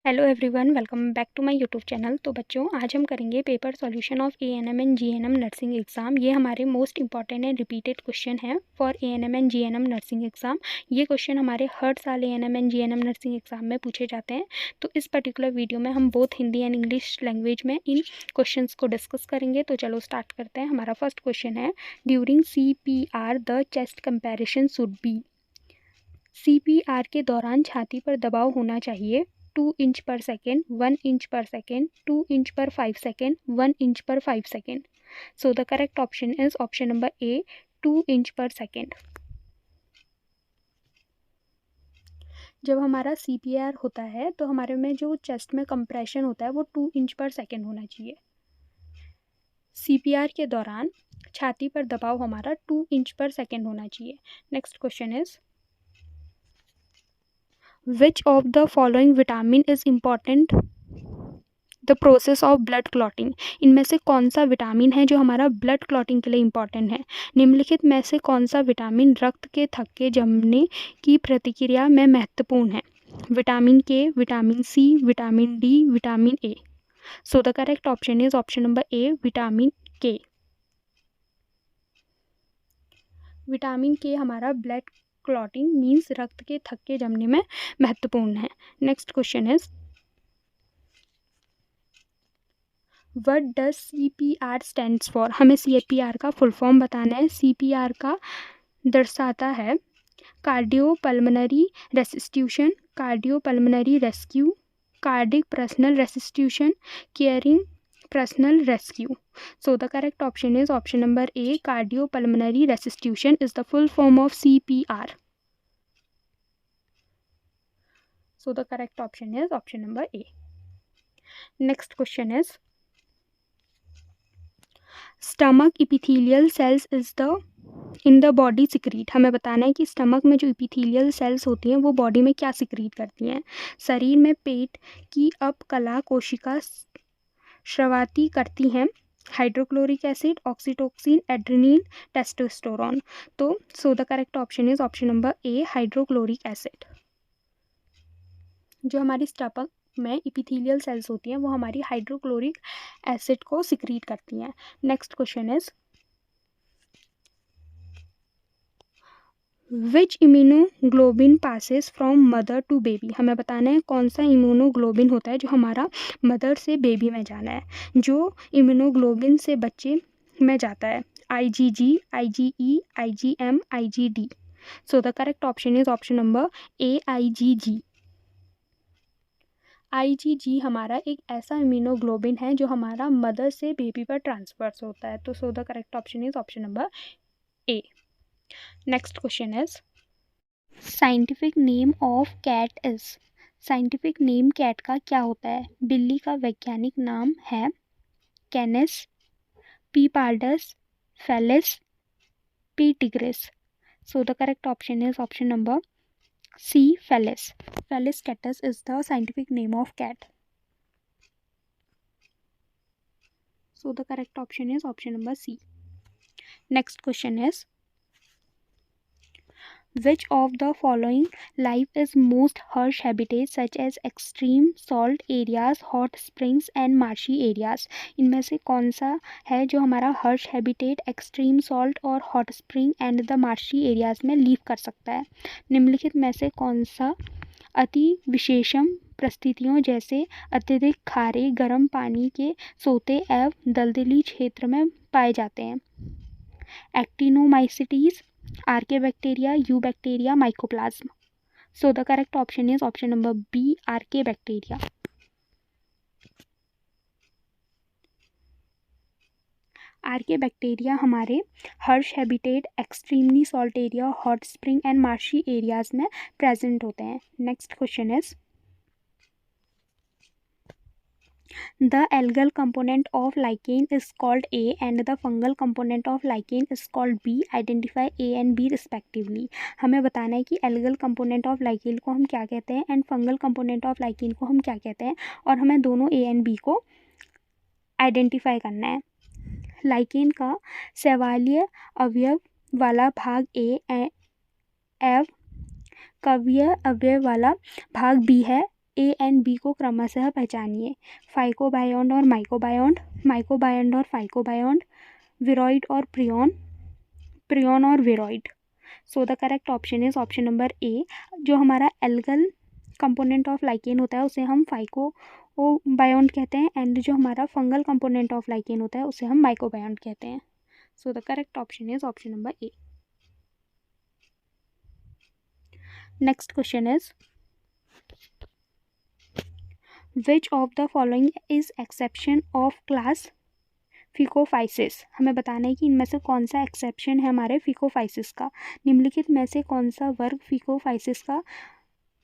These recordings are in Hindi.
Hello everyone, welcome back to my YouTube channel. तो बच्चों, आज हम करेंगे paper solution of ANM and GNM nursing exam. ये हमारे most important and repeated question है for ANM and GNM nursing exam. ये क्वेश्चन हमारे हर साल ANM and GNM nursing exam में पूछे जाते हैं। तो इस पर्टिकुलर वीडियो में हम both Hindi and English language में इन क्वेश्चन को डिस्कस करेंगे। तो चलो स्टार्ट करते हैं। हमारा फर्स्ट क्वेश्चन है, during CPR the chest comparison should be. CPR के दौरान छाती पर दबाव होना चाहिए 2 इंच पर सेकेंड, 1 इंच पर सेकेंड, 2 इंच पर 5 सेकेंड, 1 इंच पर 5 second. So the correct option is option number A, 2 inch पर सेकेंड। जब हमारा CPR होता है तो हमारे में जो चेस्ट में कंप्रेशन होता है वो 2 इंच पर सेकेंड होना चाहिए। CPR के दौरान छाती पर दबाव हमारा 2 इंच पर सेकेंड होना चाहिए। Next question is, Which of the following vitamin is important the process of blood clotting. इनमें से कौन सा विटामिन है जो हमारा ब्लड क्लॉटिंग के लिए इम्पॉर्टेंट है? निम्नलिखित में से कौन सा विटामिन रक्त के थक्के जमने की प्रतिक्रिया में महत्वपूर्ण है? Vitamin K, vitamin C, vitamin D, vitamin A. So the correct option is option number A, vitamin K. Vitamin K हमारा ब्लड क्लॉटिंग मीन्स रक्त के थक्के जमने में महत्वपूर्ण है। Next question is, what does CPR stands for. हमें CPR का फुल फॉर्म बताना है। CPR का दर्शाता है cardio pulmonary resuscitation, cardio pulmonary rescue, cardiac personal resuscitation, caring personal rescue. So the correct option is option number A, cardio pulmonary resuscitation is the full form of CPR. So the correct option is option number A. Next question is, stomach epithelial cells is the in the body secrete। हमें बताना है कि स्टमक में जो इपिथेलियल सेल्स होती हैं वो बॉडी में क्या सिक्रीट करती हैं। शरीर में पेट की अपकला कोशिका स्रावती करती हैं hydrochloric acid, oxytocin, adrenaline, testosterone. तो so the correct option is option number A, hydrochloric acid. जो हमारी स्टमक में इपिथेलियल सेल्स होती हैं वो हमारी हाइड्रोक्लोरिक एसिड को सिक्रीट करती हैं। Next question is, which immunoglobulin passes from mother to baby. हमें बताना है कौन सा इम्यूनोग्लोबिन होता है जो हमारा मदर से बेबी में जाना है। जो इम्यूनोग्लोबिन से बच्चे में जाता है, IgG, IgE, IgM, IgD। So the correct option is option number A, IgG। IgG हमारा एक ऐसा इम्यूनोग्लोबिन है जो हमारा मदर से बेबी पर ट्रांसफर्स होता है। तो so the correct option is option number A. Next question is, scientific name of cat is. Scientific name cat का क्या होता है? बिल्ली का वैज्ञानिक नाम है Canis, P pardus, Felis, P tigris. So the correct option is option number C, Felis. Felis catus is the scientific name of cat. So the correct option is option number C. Next question is, which of the following life is most harsh habitats such as extreme salt areas, hot springs and marshy areas। इनमें से कौन सा है जो हमारा हर्श हैबिटेट एक्सट्रीम सॉल्ट और hot spring and the marshy areas में लीव कर सकता है? निम्नलिखित में से कौन सा अति विशेषम परिस्थितियों जैसे अत्यधिक खारे गर्म पानी के सोते एवं दलदली क्षेत्र में पाए जाते हैं? Actinomycetes, archaebacteria, eubacteria, mycoplasma. So the correct option is option number B, archaebacteria. Archaebacteria हमारे harsh habitat extremely salt area, hot spring and marshy areas में प्रेजेंट होते हैं। Next question is, the algal component of lichen is called A and the fungal component of lichen is called B. Identify A and B respectively. हमें बताना है कि algal component of lichen को हम क्या कहते हैं and fungal component of lichen को हम क्या कहते हैं, और हमें दोनों A and B को आइडेंटिफाई करना है। लाइकेन का शैवालीय अवयव वाला भाग A एवं कवकीय अवयव वाला भाग B है। ए एंड बी को क्रमशः पहचानिए। फाइकोबायोंड और माइकोबायोंड, माइकोबायोंड और फाइकोबायोंड, विरॉइड और प्रियॉन, प्रियॉन और viroid. So the correct option is option number A. जो हमारा एल्गल कंपोनेंट ऑफ लाइकेन होता है उसे हम फाइकोबायोंड कहते हैं, एंड जो हमारा फंगल कंपोनेंट ऑफ लाइकेन होता है उसे हम माइकोबायोंड कहते हैं। So the correct option is option number A. Next question is which of the following is exception of class Phaeophyceae. हमें बताना है कि इनमें से कौन सा एक्सेप्शन है हमारे फिकोफाइसिस का। निम्नलिखित में से कौन सा वर्ग फिकोफाइसिस का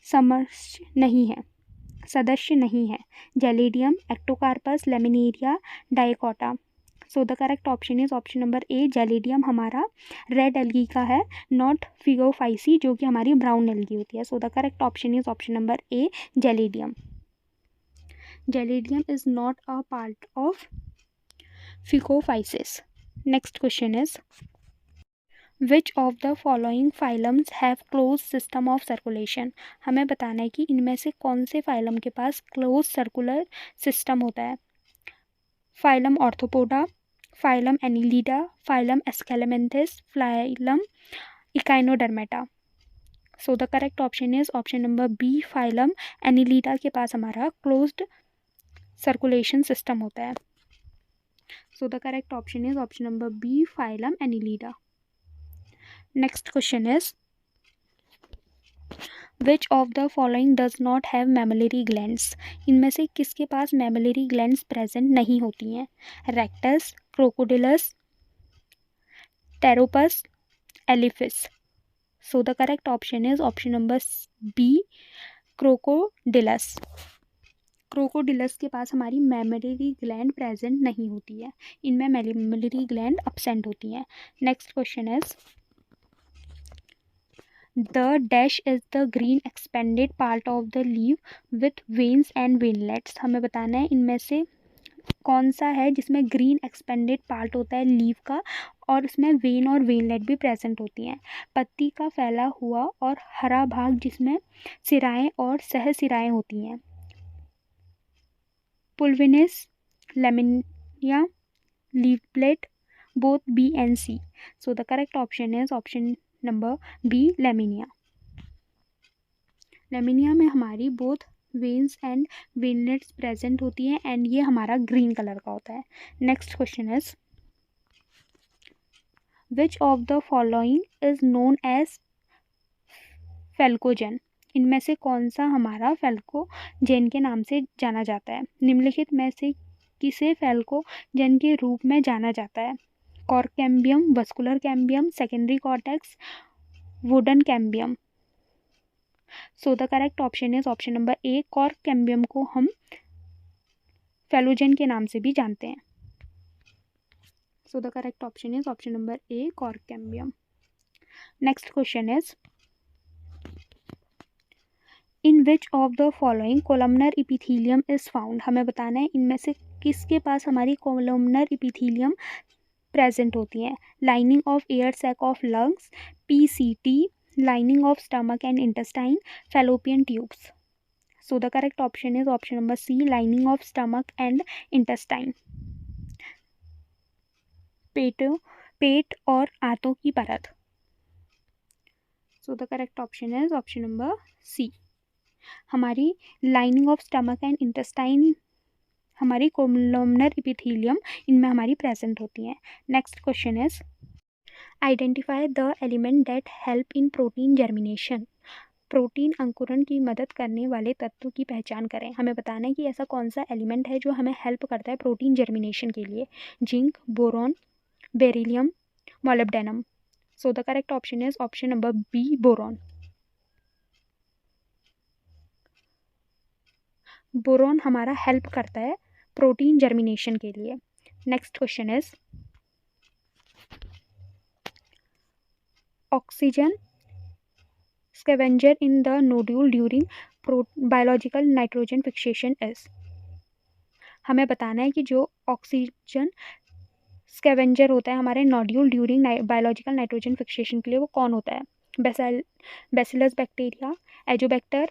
सदस्य नहीं है। Gelidium, Ectocarpus, Laminaria, Dictyota. So the correct option is option number A. Gelidium हमारा रेड एल्गी का है, नॉट फिकोफाइसी जो कि हमारी ब्राउन एल्गी होती है। So the correct option is option number A, Gelidium. Gelidium is not a part of Phaeophyceae. Next question is which of the following phylums have close system of circulation. हमें बताना है कि इनमें से कौन से फाइलम के पास क्लोज सर्कुलर सिस्टम होता है। Phylum Arthropoda, phylum Annelida, phylum Aschelminthes, phylum Echinodermata. So the correct option is option number B, phylum Annelida के पास हमारा क्लोज्ड सर्कुलेशन सिस्टम होता है। So the correct option is option number B, phylum Annelida. Next question is which of the following does not have mammary glands. इनमें से किसके पास मैमिलरी ग्लैंड्स प्रेजेंट नहीं होती हैं। Rattus, Crocodylus, Pteropus, Elephas. So the correct option is option number B, Crocodylus. Crocodylus के पास हमारी मैमिलरी ग्लैंड प्रेजेंट नहीं होती है, इनमें मैमिलरी ग्लैंड अब्सेंट होती हैं। Next question is the dash is the green expanded part of the leave with veins and veinlets. हमें बताना है इनमें से कौन सा है जिसमें ग्रीन एक्सपेंडेड पार्ट होता है लीव का और उसमें वेन और वेनलेट भी प्रेजेंट होती हैं। पत्ती का फैला हुआ और हरा भाग जिसमें सिराएं और सह सिराएं होती हैं। Pulvinus, lamina, leaflet, both B and C. So the correct option is option number B, lamina. Lamina में हमारी both veins and veinlets present होती हैं एंड ये हमारा ग्रीन कलर का होता है। Next question is which of the following is known as phellogen. इनमें से कौन सा हमारा फेल्कोजेन के नाम से जाना जाता है। निम्नलिखित में से किसे फेल्कोजेन के रूप में जाना जाता है। Cork cambium, vascular cambium, secondary cortex, wooden cambium. So the correct option is option number A, cork cambium को हम फेलोजेन के नाम से भी जानते हैं। So the correct option is option number A, cork cambium. Next question is in which of the following columnar epithelium is found. हमें बताना है इनमें से किसके पास हमारी कोलमनर इपिथीलियम प्रेजेंट होती हैं। Lining of air sac of lungs, PCT, lining of stomach and intestine, fallopian tubes. So the correct option is option number C, lining of stomach and intestine. पेट और आंतों की परत। So the correct option is option number C. हमारी lining of stomach and intestine हमारी कोलमनर इपिथीलियम इनमें हमारी प्रेजेंट होती हैं। Next question is identify the element that help in protein germination. Protein अंकुरण की मदद करने वाले तत्व की पहचान करें। हमें बताना है कि ऐसा कौन सा एलिमेंट है जो हमें हेल्प करता है प्रोटीन जर्मिनेशन के लिए। Zinc, boron, beryllium, molybdenum. So the correct option is option number B, boron. Boron हमारा हेल्प करता है प्रोटीन जर्मिनेशन के लिए। Next question is oxygen scavenger in the nodule during biological nitrogen fixation is. हमें बताना है कि जो ऑक्सीजन स्कैवेंजर होता है हमारे nodule during biological nitrogen fixation के लिए वो कौन होता है। Bacillus bacteria, Azotobacter,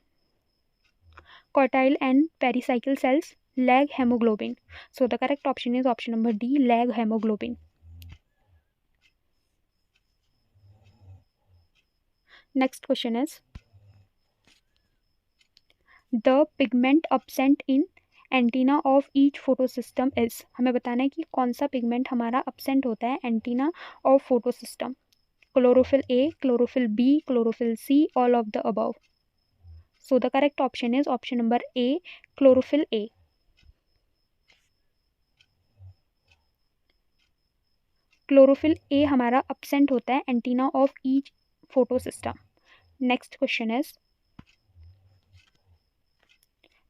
quartile and pericycle cells, lag hemoglobin. So the correct option is option number D, lag hemoglobin. Next question is, the pigment absent in antenna of each photosystem is. हमें बताना है कि कौन सा पिगमेंट हमारा absent होता है antenna of photosystem. Chlorophyll A, chlorophyll B, chlorophyll C, all of the above. So the correct option is option number A, chlorophyll A. Chlorophyll A हमारा absent होता है antenna of each photosystem. Next question is,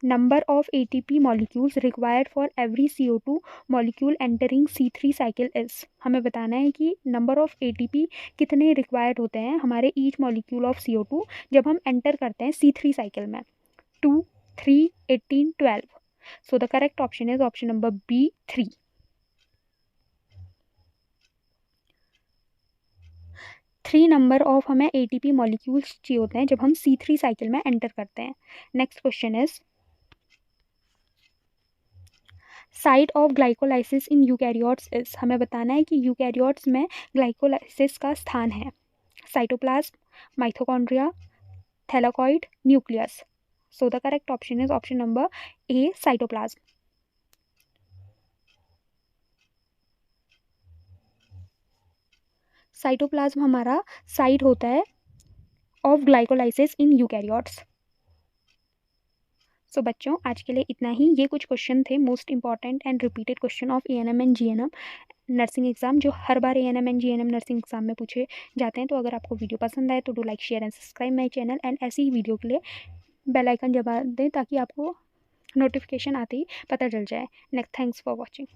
number of ATP molecules required for every CO2 molecule entering C3 cycle is. हमें बताना है कि number of ATP कितने required होते हैं हमारे each molecule of CO2 जब हम enter करते हैं C3 cycle में. 2, 3, 18, 12. So the correct option is option number B, 3. 3 number of हमें ATP molecules चाहिए होते हैं जब हम C3 cycle में enter करते हैं. Next question is, site of glycolysis in eukaryotes is. हमें बताना है कि यूकैरियोट्स में ग्लाइकोलाइसिस का स्थान है. Cytoplasm, mitochondria, thylakoid, nucleus. So the correct option is option number A, cytoplasm. Cytoplasm हमारा साइट होता है ऑफ ग्लाइकोलाइसिस इन यूकैरियोट्स. सो बच्चों आज के लिए इतना ही. ये कुछ क्वेश्चन थे most important and repeated question of ANM and GNM nursing exam, जो हर बार ANM and GNM nursing exam में पूछे जाते हैं. तो अगर आपको वीडियो पसंद आए तो do like, share and subscribe my channel. And ऐसी ही वीडियो के लिए बेल आइकन दबा दें ताकि आपको नोटिफिकेशन आते ही पता चल जाए. Next, thanks for watching.